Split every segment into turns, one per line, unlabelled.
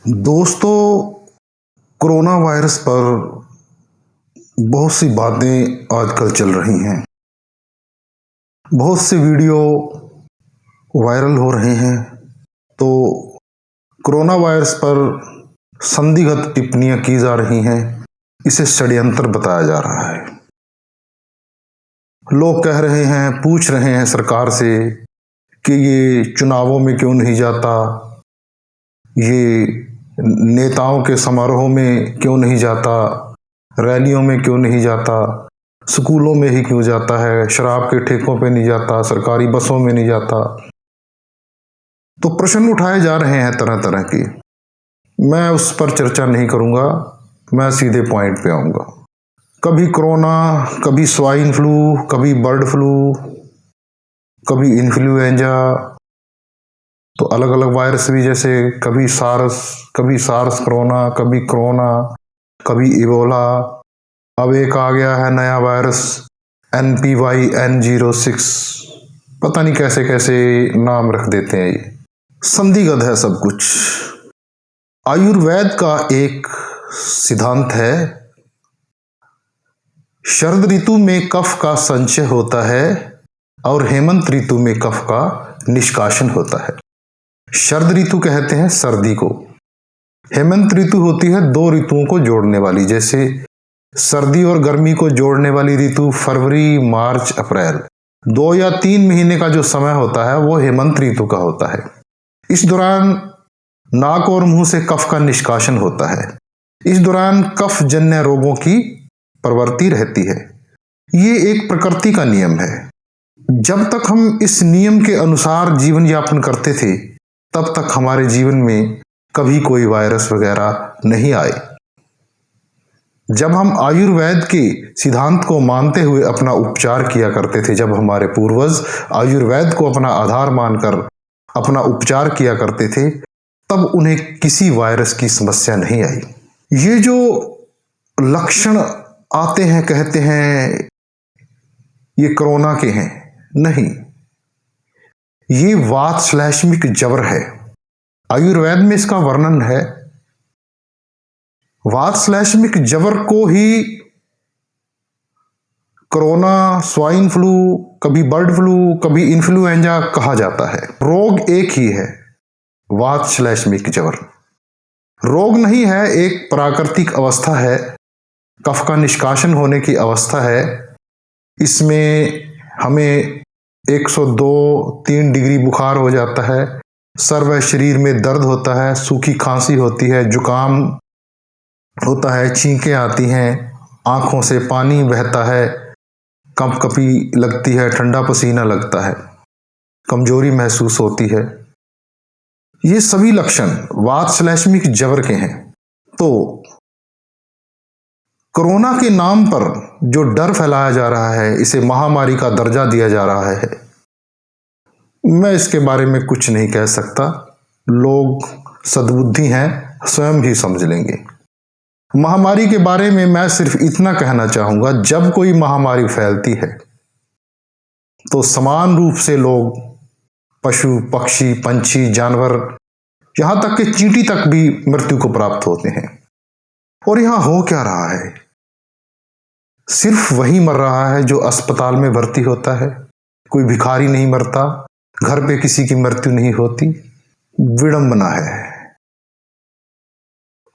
दोस्तों, corona virus पर बहुत सी बातें आजकल चल रही हैं। बहुत से वीडियो वायरल हो रहे हैं। तो कोरोना वायरस पर संदिग्ध टिप्पणियां की जा रही हैं। इसे षड्यंत्र बताया जा रहा है। लोग कह रहे हैं, पूछ रहे हैं सरकार से कि ये चुनावों में क्यों नहीं जाता, ये नेताओं के समारोह में क्यों नहीं जाता, रैलियों में क्यों नहीं जाता, स्कूलों में ही क्यों जाता है, शराब के ठेकों पे नहीं जाता, सरकारी बसों में नहीं जाता। तो प्रश्न उठाए जा रहे हैं तरह तरह के। मैं उस पर चर्चा नहीं करूंगा, मैं सीधे पॉइंट पे आऊंगा। कभी कोरोना, कभी स्वाइन फ्लू, कभी बर्ड फ्लू, कभी इन्फ्लुएंजा, तो अलग अलग वायरस भी, जैसे कभी सार्स कोरोना, कभी इबोला। अब एक आ गया है नया वायरस NPY-N06। पता नहीं कैसे कैसे नाम रख देते हैं। ये संदिग्ध है सब कुछ। आयुर्वेद का एक सिद्धांत है, शरद ऋतु में कफ का संचय होता है और हेमंत ऋतु में कफ का निष्कासन होता है। शरद ऋतु कहते हैं सर्दी को। हेमंत ऋतु होती है दो ऋतुओं को जोड़ने वाली, जैसे सर्दी और गर्मी को जोड़ने वाली ऋतु फरवरी, मार्च, अप्रैल, 2 या 3 महीने का जो समय होता है वो हेमंत ऋतु का होता है। इस दौरान नाक और मुंह से कफ का निष्कासन होता है। इस दौरान कफ जन्य रोगों की प्रवृत्ति रहती है। ये एक प्रकृति का नियम है। जब तक हम इस नियम के अनुसार जीवन यापन करते थे, तब तक हमारे जीवन में कभी कोई वायरस वगैरह नहीं आए। जब हम आयुर्वेद के सिद्धांत को मानते हुए अपना उपचार किया करते थे, जब हमारे पूर्वज आयुर्वेद को अपना आधार मानकर अपना उपचार किया करते थे, तब उन्हें किसी वायरस की समस्या नहीं आई। ये जो लक्षण आते हैं, कहते हैं ये कोरोना के हैं, नहीं, ये वात/मिक जवर है। आयुर्वेद में इसका वर्णन है। वात/मिक जवर को ही कोरोना, स्वाइन फ्लू, कभी बर्ड फ्लू, कभी इन्फ्लुएंजा कहा जाता है। रोग एक ही है, वात/मिक जवर। रोग नहीं है, एक प्राकृतिक अवस्था है, कफ का निष्कासन होने की अवस्था है। इसमें हमें 102-3 डिग्री बुखार हो जाता है, सर व शरीर में दर्द होता है, सूखी खांसी होती है, जुकाम होता है, छींकें आती हैं, आंखों से पानी बहता है, कंपकपी लगती है, ठंडा पसीना लगता है, कमजोरी महसूस होती है। ये सभी लक्षण वात/मिक जवर के हैं। तो कोरोना के नाम पर जो डर फैलाया जा रहा है, इसे महामारी का दर्जा दिया जा रहा है, मैं इसके बारे में कुछ नहीं कह सकता। लोग सद्बुद्धि हैं, स्वयं ही समझ लेंगे। महामारी के बारे में मैं सिर्फ इतना कहना चाहूंगा, जब कोई महामारी फैलती है तो समान रूप से लोग, पशु, पक्षी, पंछी, जानवर, यहां तक कि चींटी तक भी मृत्यु को प्राप्त होते हैं। और यहां हो क्या रहा है? सिर्फ वही मर रहा है जो अस्पताल में भर्ती होता है। कोई भिखारी नहीं मरता, घर पे किसी की मृत्यु नहीं होती। विडंबना है।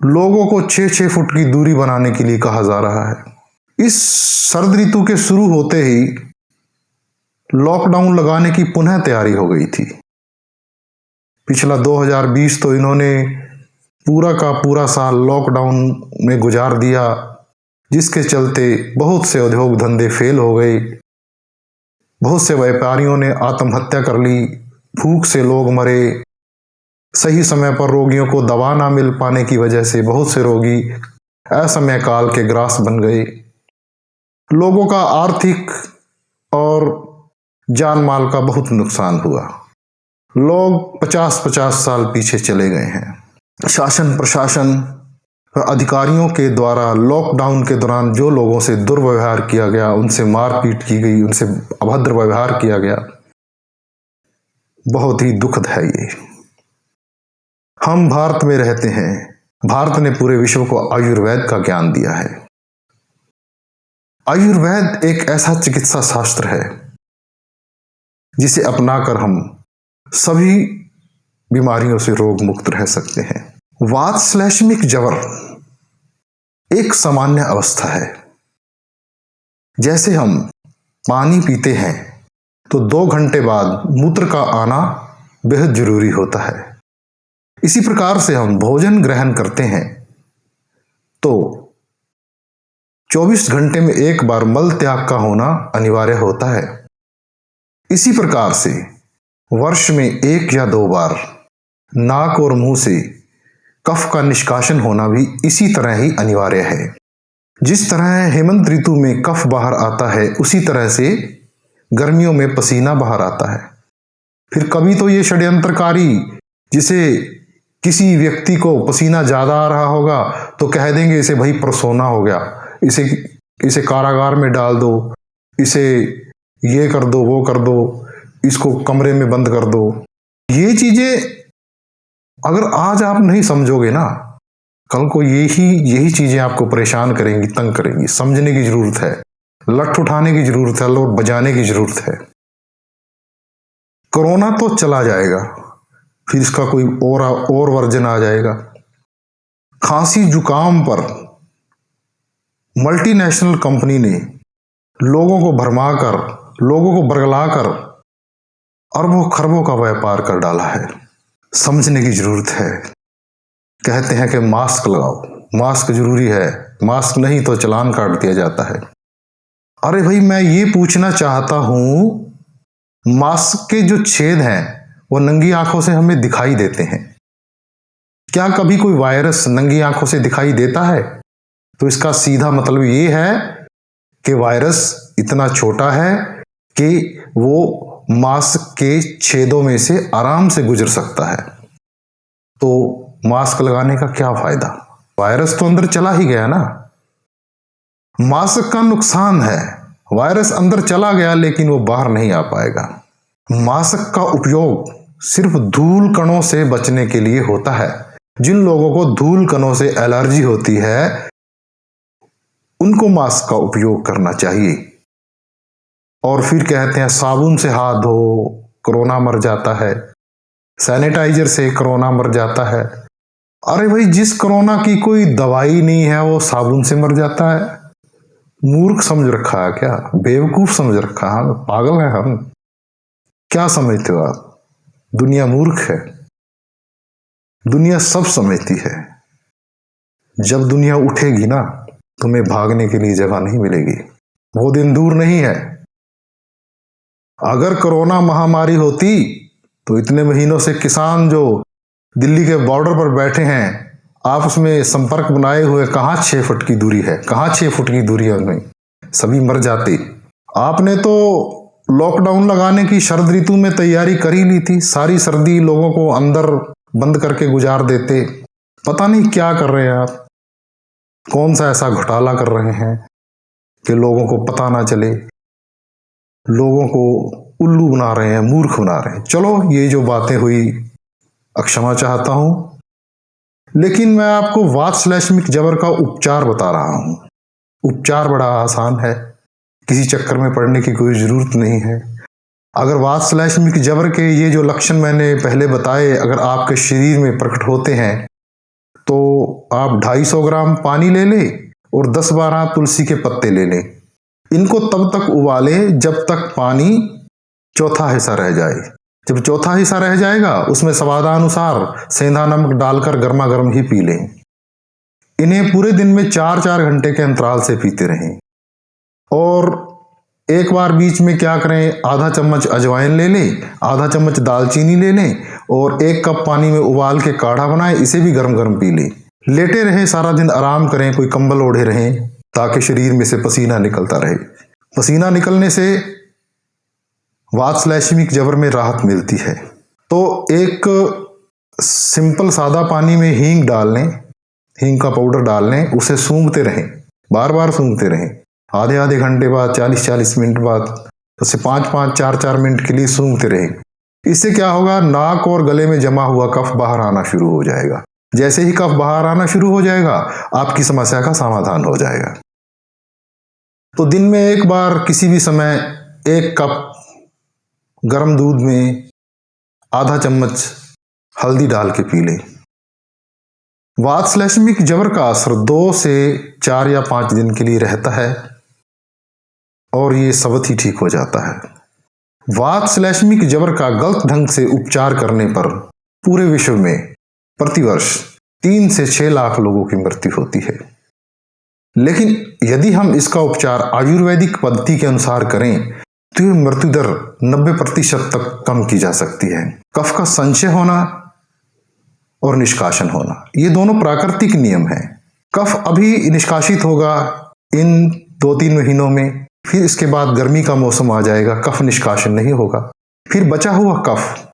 लोगों को 6-6 फुट की दूरी बनाने के लिए कहा जा रहा है। इस शरद ऋतु के शुरू होते ही लॉकडाउन लगाने की पुनः तैयारी हो गई थी। पिछला 2020 तो इन्होंने पूरा का पूरा साल लॉकडाउन में गुजार दिया, जिसके चलते बहुत से उद्योग धंधे फेल हो गए, बहुत से व्यापारियों ने आत्महत्या कर ली, भूख से लोग मरे, सही समय पर रोगियों को दवा ना मिल पाने की वजह से बहुत से रोगी असमय काल के ग्रास बन गए। लोगों का आर्थिक और जान माल का बहुत नुकसान हुआ। लोग 50-50 साल पीछे चले गए हैं। शासन प्रशासन अधिकारियों के द्वारा लॉकडाउन के दौरान जो लोगों से दुर्व्यवहार किया गया, उनसे मारपीट की गई, उनसे अभद्र व्यवहार किया गया, बहुत ही दुखद है ये। हम भारत में रहते हैं। भारत ने पूरे विश्व को आयुर्वेद का ज्ञान दिया है। आयुर्वेद एक ऐसा चिकित्सा शास्त्र है जिसे अपनाकर हम सभी बीमारियों से रोग मुक्त रह सकते हैं। वात श्लेष्मिक ज्वर एक सामान्य अवस्था है। जैसे हम पानी पीते हैं तो 2 घंटे बाद मूत्र का आना बेहद जरूरी होता है। इसी प्रकार से हम भोजन ग्रहण करते हैं तो 24 घंटे में एक बार मल त्याग का होना अनिवार्य होता है। इसी प्रकार से वर्ष में 1 या 2 बार नाक और मुंह से कफ का निष्कासन होना भी इसी तरह ही अनिवार्य है। जिस तरह हेमंत ऋतु में कफ बाहर आता है, उसी तरह से गर्मियों में पसीना बाहर आता है। फिर कभी तो ये षड्यंत्रकारी जिसे किसी व्यक्ति को पसीना ज्यादा आ रहा होगा तो कह देंगे इसे भाई परसोना हो गया, इसे कारागार में डाल दो, इसे ये कर दो, वो कर दो, इसको कमरे में बंद कर दो। ये चीजें अगर आज आप नहीं समझोगे ना, कल को यही चीजें आपको परेशान करेंगी, तंग करेंगी। समझने की जरूरत है, लठ उठाने की जरूरत है और बजाने की जरूरत है। कोरोना तो चला जाएगा, फिर इसका कोई और वर्जन आ जाएगा। खांसी जुकाम पर मल्टीनेशनल कंपनी ने लोगों को भरमाकर, लोगों को बरगलाकर अरबों खरबों का व्यापार कर डाला है। समझने की जरूरत है। कहते हैं कि मास्क लगाओ, मास्क जरूरी है, मास्क नहीं तो चालान काट दिया जाता है। अरे भाई, मैं ये पूछना चाहता हूं, मास्क के जो छेद हैं वो नंगी आंखों से हमें दिखाई देते हैं। क्या कभी कोई वायरस नंगी आंखों से दिखाई देता है? तो इसका सीधा मतलब ये है कि वायरस इतना छोटा है कि वो मास्क के छेदों में से आराम से गुजर सकता है। तो मास्क लगाने का क्या फायदा? वायरस तो अंदर चला ही गया ना। मास्क का नुकसान है, वायरस अंदर चला गया लेकिन वो बाहर नहीं आ पाएगा। मास्क का उपयोग सिर्फ धूल कणों से बचने के लिए होता है। जिन लोगों को धूल कणों से एलर्जी होती है उनको मास्क का उपयोग करना चाहिए। और फिर कहते हैं साबुन से हाथ धो, कोरोना मर जाता है, सैनिटाइजर से कोरोना मर जाता है। अरे भाई, जिस कोरोना की कोई दवाई नहीं है वो साबुन से मर जाता है। मूर्ख समझ रखा है क्या? बेवकूफ समझ रखा है? पागल है हम? क्या समझते हो आप? दुनिया मूर्ख है। दुनिया सब समझती है। जब दुनिया उठेगी ना, तुम्हें भागने के लिए जगह नहीं मिलेगी। वो दिन दूर नहीं है। अगर कोरोना महामारी होती तो इतने महीनों से किसान जो दिल्ली के बॉर्डर पर बैठे हैं, आपस में संपर्क बनाए हुए, कहाँ 6 फुट की दूरी है? कहाँ 6 फुट की दूरी है उनमें? सभी मर जाते। आपने तो लॉकडाउन लगाने की शरद ऋतु में तैयारी कर ही ली थी। सारी सर्दी लोगों को अंदर बंद करके गुजार देते। पता नहीं क्या कर रहे हैं आप, कौन सा ऐसा घोटाला कर रहे हैं कि लोगों को पता ना चले, लोगों को उल्लू बना रहे हैं, मूर्ख बना रहे हैं। चलो, ये जो बातें हुई क्षमा चाहता हूं, लेकिन मैं आपको वात श्लेष्मिक ज्वर का उपचार बता रहा हूं। उपचार बड़ा आसान है, किसी चक्कर में पड़ने की कोई जरूरत नहीं है। अगर वात श्लेष्मिक ज्वर के ये जो लक्षण मैंने पहले बताए अगर आपके शरीर में प्रकट होते हैं तो आप 250 ग्राम पानी ले लें और 10-12 तुलसी के पत्ते ले लें। इनको तब तक उबालें जब तक पानी चौथा हिस्सा रह जाए। जब चौथा हिस्सा रह जाएगा उसमें स्वादानुसार सेंधा नमक डालकर गर्मा गर्म ही पी लें। इन्हें पूरे दिन में 4-4 घंटे के अंतराल से पीते रहें। और एक बार बीच में क्या करें, आधा चम्मच अजवाइन ले लें, आधा चम्मच दालचीनी ले लें और 1 कप पानी में उबाल के काढ़ा बनाएं, इसे भी गर्म गर्म पी लें। लेटे रहें, सारा दिन आराम करें, कोई कंबल ओढ़े रहें ताकि शरीर में से पसीना निकलता रहे। पसीना निकलने से वात श्लेष्मिक ज्वर में राहत मिलती है। तो एक सिंपल सादा पानी में हींग डाल लें, हींग का पाउडर डाल लें, उसे सूंघते रहें, बार बार सूंघते रहें। आधे आधे घंटे बाद, 40-40 मिनट बाद, उसे 5-5, 4-4 मिनट के लिए सूंघते रहें। इससे क्या होगा, नाक और गले में जमा हुआ कफ बाहर आना शुरू हो जाएगा। जैसे ही कफ बाहर आना शुरू हो जाएगा, आपकी समस्या का समाधान हो जाएगा। तो दिन में एक बार किसी भी समय 1 कप गर्म दूध में आधा चम्मच हल्दी डाल के पी लें। वात श्लेष्मिक जबर का असर 2 से 4 या 5 दिन के लिए रहता है और ये सबत ही ठीक हो जाता है। वात श्लेष्मिक जबर का गलत ढंग से उपचार करने पर पूरे विश्व में प्रतिवर्ष 3 से 6 लाख लोगों की मृत्यु होती है। लेकिन यदि हम इसका उपचार आयुर्वेदिक पद्धति के अनुसार करें तो यह मृत्यु दर 90% तक कम की जा सकती है। कफ का संचय होना और निष्कासन होना, ये दोनों प्राकृतिक नियम हैं। कफ अभी निष्कासित होगा इन 2-3 महीनों में, फिर इसके बाद गर्मी का मौसम आ जाएगा, कफ निष्कासन नहीं होगा। फिर बचा हुआ कफ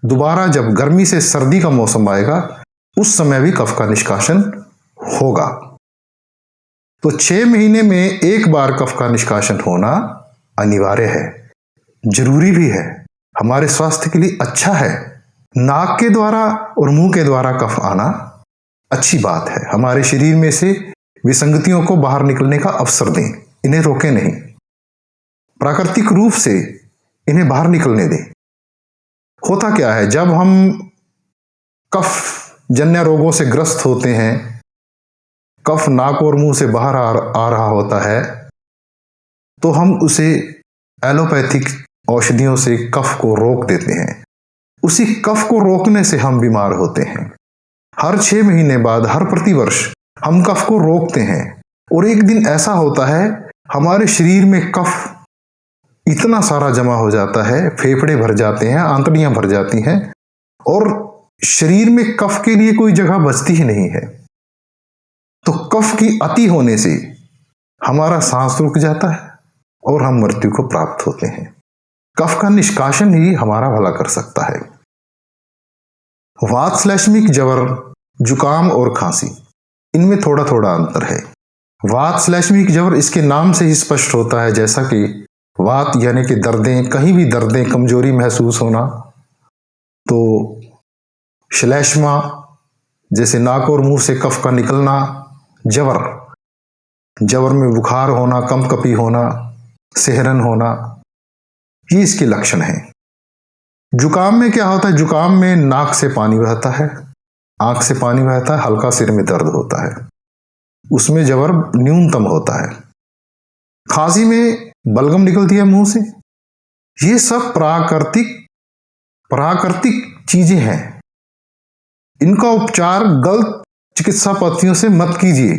दोबारा जब गर्मी से सर्दी का मौसम आएगा, उस समय भी कफ का निष्कासन होगा। तो 6 महीने में एक बार कफ का निष्कासन होना अनिवार्य है, जरूरी भी है, हमारे स्वास्थ्य के लिए अच्छा है। नाक के द्वारा और मुंह के द्वारा कफ आना अच्छी बात है। हमारे शरीर में से विसंगतियों को बाहर निकलने का अवसर दें, इन्हें रोकें नहीं, प्राकृतिक रूप से इन्हें बाहर निकलने दें। होता क्या है, जब हम कफ जन्य रोगों से ग्रस्त होते हैं, कफ नाक और मुंह से बाहर आ रहा होता है, तो हम उसे एलोपैथिक औषधियों से कफ को रोक देते हैं। उसी कफ को रोकने से हम बीमार होते हैं। हर 6 महीने बाद, हर प्रतिवर्ष हम कफ को रोकते हैं और एक दिन ऐसा होता है हमारे शरीर में कफ इतना सारा जमा हो जाता है, फेफड़े भर जाते हैं, आंतड़ियां भर जाती हैं और शरीर में कफ के लिए कोई जगह बचती ही नहीं है। तो कफ की अति होने से हमारा सांस रुक जाता है और हम मृत्यु को प्राप्त होते हैं। कफ का निष्कासन ही हमारा भला कर सकता है। वात श्लेष्मिक जबर, जुकाम और खांसी, इनमें थोड़ा थोड़ा अंतर है। वात श्लेष्मिक जबर इसके नाम से ही स्पष्ट होता है, जैसा कि वात यानी कि दर्दें, कहीं भी दर्दें, कमजोरी महसूस होना। तो श्लेष्मा जैसे नाक और मुंह से कफ का निकलना, जबर में बुखार होना, कंपकपी होना, सिहरन होना, ये इसके लक्षण हैं। जुकाम में क्या होता है, जुकाम में नाक से पानी बहता है, आंख से पानी बहता है, हल्का सिर में दर्द होता है, उसमें जबर न्यूनतम होता है। खांसी में बलगम निकलती है मुंह से। ये सब प्राकृतिक चीजें हैं। इनका उपचार गलत चिकित्सा पद्धतियों से मत कीजिए,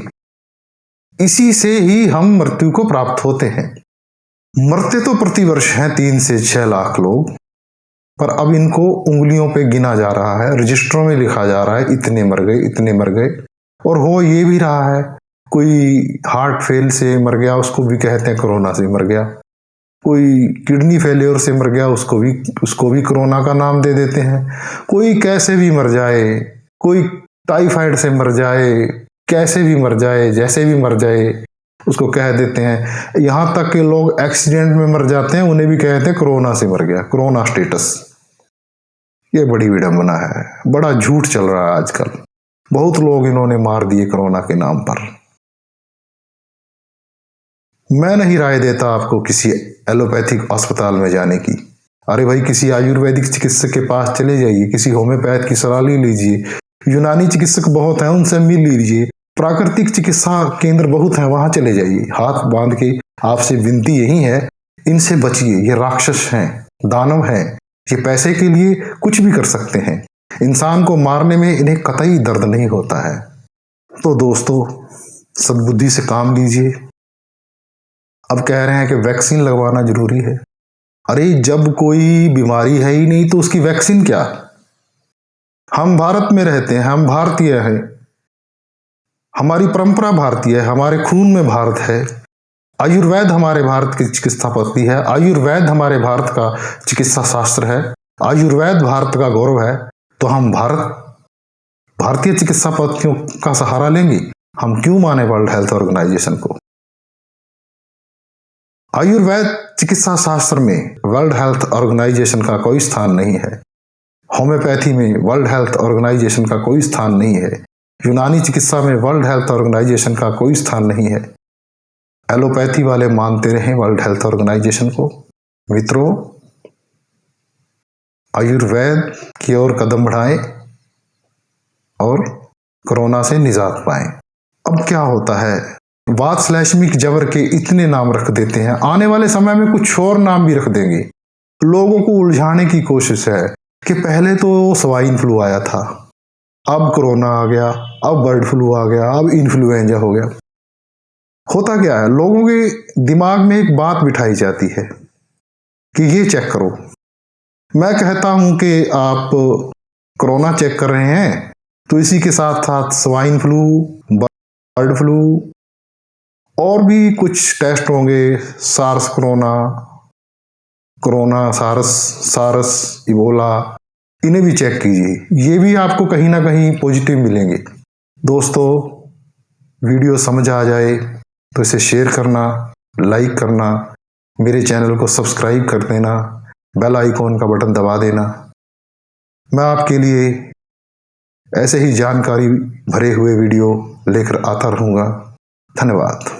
इसी से ही हम मृत्यु को प्राप्त होते हैं। मरते तो प्रतिवर्ष हैं 3 से 6 लाख लोग, पर अब इनको उंगलियों पे गिना जा रहा है, रजिस्टरों में लिखा जा रहा है, इतने मर गए, इतने मर गए। और हो ये भी रहा है, कोई हार्ट फेल से मर गया, उसको भी कहते हैं कोरोना से मर गया। कोई किडनी फेलियर से मर गया, उसको भी कोरोना का नाम दे देते हैं। कोई कैसे भी मर जाए, कोई टाइफाइड से मर जाए, कैसे भी मर जाए, जैसे भी मर जाए, उसको कह देते हैं। यहां तक के लोग एक्सीडेंट में मर जाते हैं, उन्हें भी कहते हैं कोरोना से मर गया, कोरोना स्टेटस। ये बड़ी विडंबना है, बड़ा झूठ चल रहा है आजकल। बहुत लोग इन्होंने मार दिए कोरोना के नाम पर। मैं नहीं राय देता आपको किसी एलोपैथिक अस्पताल में जाने की। अरे भाई, किसी आयुर्वेदिक चिकित्सक के पास चले जाइए, किसी होम्योपैथ की सलाह ले लीजिए, यूनानी चिकित्सक बहुत हैं, उनसे मिल लीजिए, प्राकृतिक चिकित्सा केंद्र बहुत हैं, वहां चले जाइए। हाथ बांध के आपसे विनती यही है, इनसे बचिए। ये राक्षस हैं, दानव हैं, ये पैसे के लिए कुछ भी कर सकते हैं। इंसान को मारने में इन्हें कतई दर्द नहीं होता है। तो दोस्तों, सद्बुद्धि से काम लीजिए। अब कह रहे हैं कि वैक्सीन लगवाना जरूरी है। अरे, जब कोई बीमारी है ही नहीं तो उसकी वैक्सीन क्या? हम भारत में रहते हैं, हम भारतीय हैं, हमारी परंपरा भारतीय है, हमारे खून में भारत है। आयुर्वेद हमारे भारत की चिकित्सा पद्धति है, आयुर्वेद हमारे भारत का चिकित्सा शास्त्र है, आयुर्वेद भारत का गौरव है। तो हम भारतीय चिकित्सा पद्धतियों का सहारा लेंगे। हम क्यों माने वर्ल्ड हेल्थ ऑर्गेनाइजेशन को? आयुर्वेद चिकित्सा शास्त्र में वर्ल्ड हेल्थ ऑर्गेनाइजेशन का कोई स्थान नहीं है। होम्योपैथी में वर्ल्ड हेल्थ ऑर्गेनाइजेशन का कोई स्थान नहीं है। यूनानी चिकित्सा में वर्ल्ड हेल्थ ऑर्गेनाइजेशन का कोई स्थान नहीं है। एलोपैथी वाले मानते रहे वर्ल्ड हेल्थ ऑर्गेनाइजेशन को। मित्रों, आयुर्वेद की ओर कदम बढ़ाएं और कोरोना से निजात पाएं। अब क्या होता है, वात/मिक जबर के इतने नाम रख देते हैं, आने वाले समय में कुछ और नाम भी रख देंगे। लोगों को उलझाने की कोशिश है कि पहले तो स्वाइन फ्लू आया था, अब कोरोना आ गया, अब बर्ड फ्लू आ गया, अब इन्फ्लुएंजा हो गया। होता क्या है, लोगों के दिमाग में एक बात बिठाई जाती है कि ये चेक करो। मैं कहता हूं कि आप कोरोना चेक कर रहे हैं तो इसी के साथ साथ स्वाइन फ्लू, बर्ड फ्लू और भी कुछ टेस्ट होंगे, सार्स कोरोना, सारस, इबोला, इन्हें भी चेक कीजिए। ये भी आपको कहीं ना कहीं पॉजिटिव मिलेंगे। दोस्तों, वीडियो समझ आ जाए तो इसे शेयर करना, लाइक करना, मेरे चैनल को सब्सक्राइब कर देना, बेल आइकॉन का बटन दबा देना। मैं आपके लिए ऐसे ही जानकारी भरे हुए वीडियो लेकर आता रहूँगा। धन्यवाद।